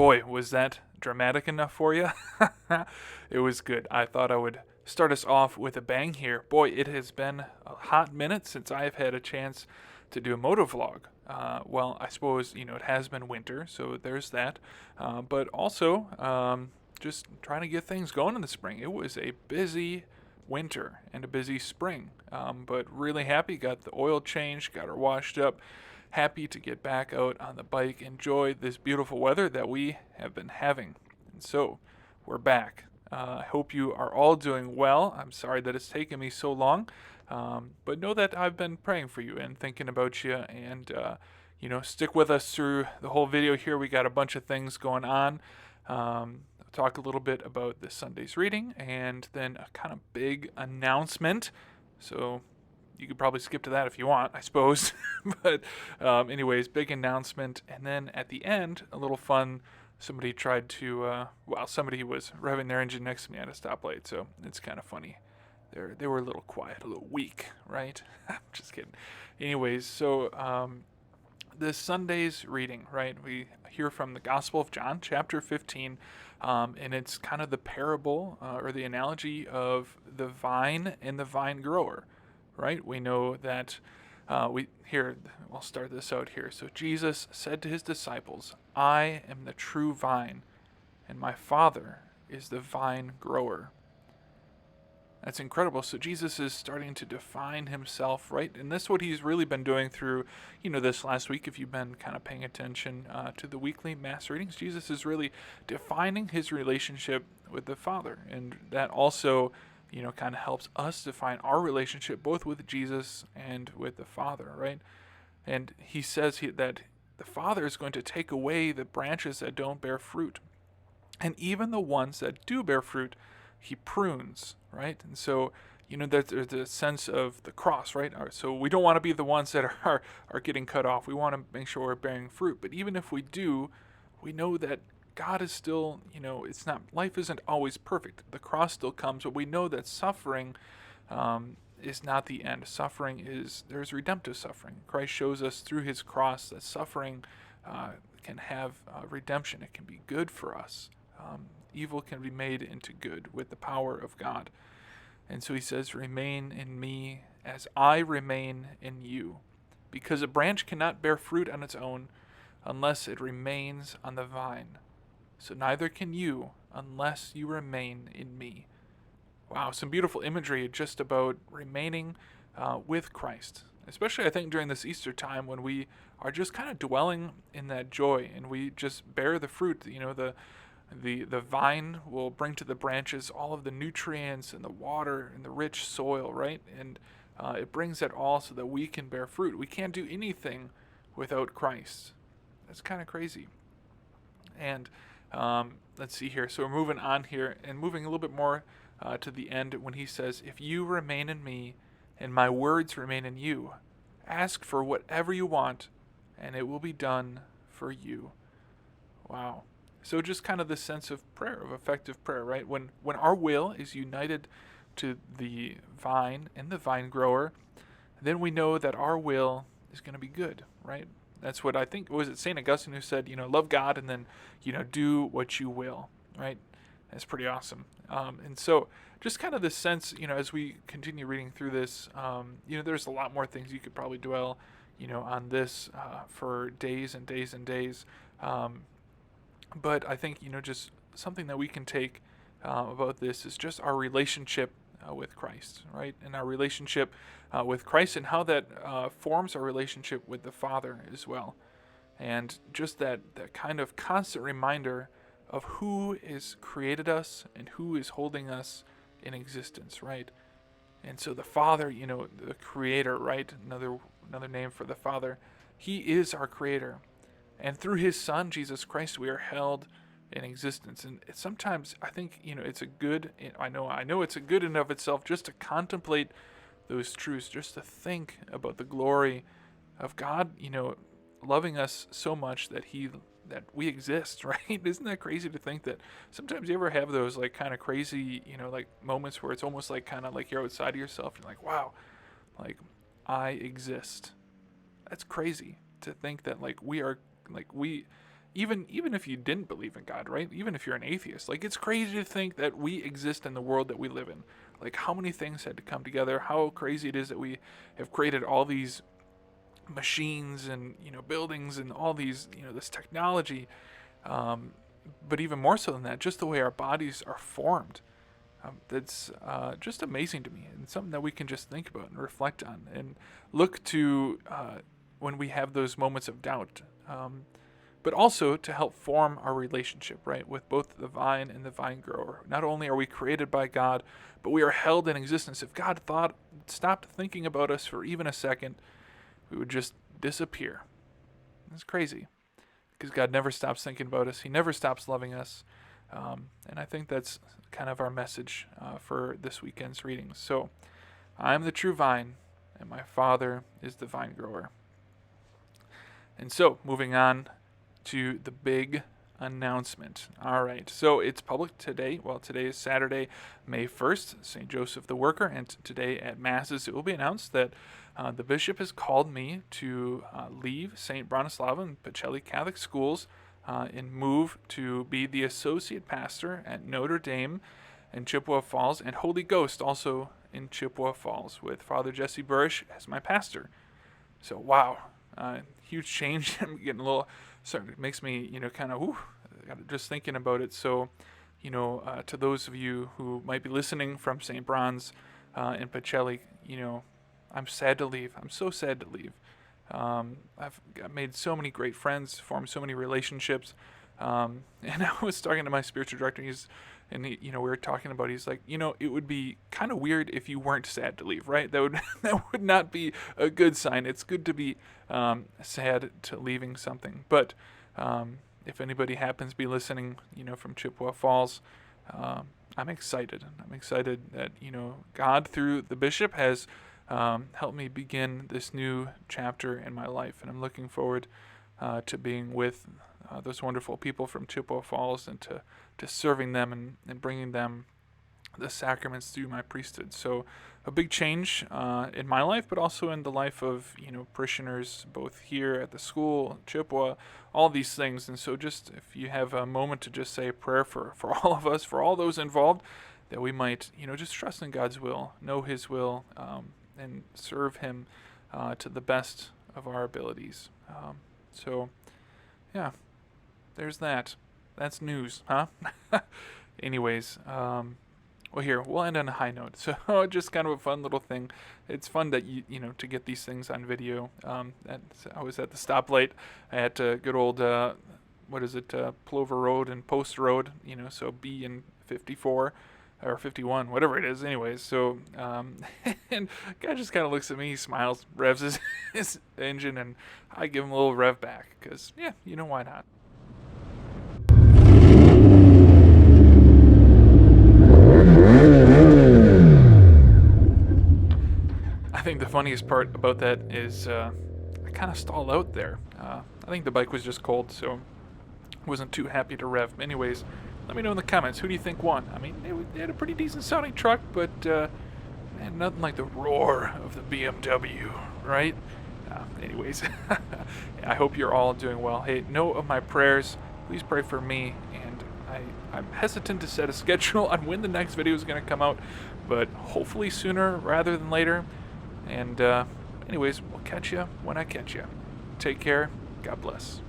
Boy, was that dramatic enough for you? It was good. I thought I would start us off with a bang here. Boy, it has been a hot minute since I've had a chance to do a motovlog. Well, I suppose, it has been winter, so there's that. But also, just trying to get things going in the spring. It was a busy winter and a busy spring, but really happy. Got the oil changed, got her washed up. Happy to get back out on the bike, enjoy this beautiful weather that we have been having. And so, we're back. I hope you are all doing well. I'm sorry that it's taken me so long, but know that I've been praying for you and thinking about you. And stick with us through the whole video here. We got a bunch of things going on. I'll talk a little bit about this Sunday's reading, and then a kind of big announcement. So you could probably skip to that if you want, I suppose. But anyways, big announcement. And then at the end, a little fun. Somebody tried to, somebody was revving their engine next to me at a stoplight. So it's kind of funny. They were a little quiet, a little weak, right? Just kidding. Anyways, so this Sunday's reading, right? We hear from the Gospel of John, chapter 15. And it's kind of the parable or the analogy of the vine and the vine grower. Right? We know that I'll start this out here. So Jesus said to his disciples, I am the true vine, and my Father is the vine grower. That's incredible. So Jesus is starting to define himself, right? And that's what he's really been doing through, this last week. If you've been kind of paying attention to the weekly mass readings, Jesus is really defining his relationship with the Father. And that also kind of helps us define our relationship both with Jesus and with the Father, right? And he says that the Father is going to take away the branches that don't bear fruit. And even the ones that do bear fruit, he prunes, right? And so, there's a sense of the cross, right? So we don't want to be the ones that are getting cut off. We want to make sure we're bearing fruit. But even if we do, we know that God is still, life isn't always perfect. The cross still comes, but we know that suffering is not the end. There's redemptive suffering. Christ shows us through his cross that suffering can have redemption. It can be good for us. Evil can be made into good with the power of God. And so he says, remain in me as I remain in you. Because a branch cannot bear fruit on its own unless it remains on the vine. So neither can you unless you remain in me. Wow, some beautiful imagery just about remaining with Christ. Especially, I think, during this Easter time when we are just kind of dwelling in that joy and we just bear the fruit. The vine will bring to the branches all of the nutrients and the water and the rich soil, right? And it brings that all so that we can bear fruit. We can't do anything without Christ. That's kind of crazy. And let's see here. So we're moving on here and moving a little bit more to the end when he says, if you remain in me and my words remain in you, ask for whatever you want and it will be done for you. Wow. So just kind of this sense of prayer, of effective prayer, right? When our will is united to the vine and the vine grower, then we know that our will is going to be good, right? That's what I think, was it St. Augustine who said, love God and then, do what you will, right? That's pretty awesome. And so just kind of this sense, as we continue reading through this, there's a lot more things you could probably dwell, on this for days and days and days. But I think, just something that we can take about this is just our relationship with Christ, right? And our relationship with Christ and how that forms our relationship with the Father as well. And just that kind of constant reminder of who has created us and who is holding us in existence, right? And so the Father, the Creator, right? Another name for the Father. He is our Creator. And through his Son, Jesus Christ, we are held in existence. And sometimes I think, it's a good, I know it's a good in of itself just to contemplate those truths, just to think about the glory of God, loving us so much that we exist, right? Isn't that crazy to think that sometimes you ever have those like kind of crazy, like moments where it's almost like kind of like you're outside of yourself. You're like, wow, like I exist. That's crazy to think that like we are, like we even if you didn't believe in God, right? Even if you're an atheist, like, it's crazy to think that we exist in the world that we live in. Like, how many things had to come together? How crazy it is that we have created all these machines and, buildings and all these, this technology. But even more so than that, just the way our bodies are formed. That's just amazing to me, and something that we can just think about and reflect on and look to when we have those moments of doubt. But also to help form our relationship, right, with both the vine and the vine grower. Not only are we created by God, but we are held in existence. If God stopped thinking about us for even a second, we would just disappear. It's crazy, because God never stops thinking about us. He never stops loving us. And I think that's kind of our message for this weekend's readings. So, I am the true vine, and my Father is the vine grower. And so, moving on to the big announcement. All right, so it's public today. Well, today is Saturday, May 1st, St. Joseph the Worker, and today at Masses it will be announced that the bishop has called me to leave St. Bronislava and Pacelli Catholic Schools and move to be the associate pastor at Notre Dame in Chippewa Falls, and Holy Ghost also in Chippewa Falls, with Father Jesse Burish as my pastor. So, wow, huge change. I'm getting a little, it makes me, kind of, just thinking about it. So, to those of you who might be listening from St. Bron's and Pacelli, I'm sad to leave. I'm so sad to leave. I've made so many great friends, formed so many relationships, and I was talking to my spiritual director, we were talking about, he's like, it would be kind of weird if you weren't sad to leave, right? That would not be a good sign. It's good to be sad to leaving something, but if anybody happens to be listening, from Chippewa Falls, I'm excited. I'm excited that, God, through the bishop, has helped me begin this new chapter in my life, and I'm looking forward to being with those wonderful people from Chippewa Falls, and to serving them and bringing them the sacraments through my priesthood. So a big change in my life, but also in the life of parishioners, both here at the school, Chippewa, all these things. And so just if you have a moment to just say a prayer for all of us, for all those involved, that we might just trust in God's will, know His will, and serve Him to the best of our abilities. So, yeah, there's that. That's news, huh? Anyways, well, here, we'll end on a high note. So, just kind of a fun little thing. It's fun that, to get these things on video. I was at the stoplight at good old, Plover Road and Post Road, so B and 54. Or 51, whatever it is, anyways. So, and guy just kind of looks at me, he smiles, revs his engine, and I give him a little rev back, because, yeah, why not? I think the funniest part about that is I kind of stalled out there. I think the bike was just cold, so wasn't too happy to rev. Anyways, let me know in the comments, who do you think won? I mean, they had a pretty decent sounding truck, but man, nothing like the roar of the BMW, right? Anyways, I hope you're all doing well. Hey, know of my prayers. Please pray for me, and I'm hesitant to set a schedule on when the next video is going to come out, but hopefully sooner rather than later. And anyways, we'll catch you when I catch you. Take care. God bless.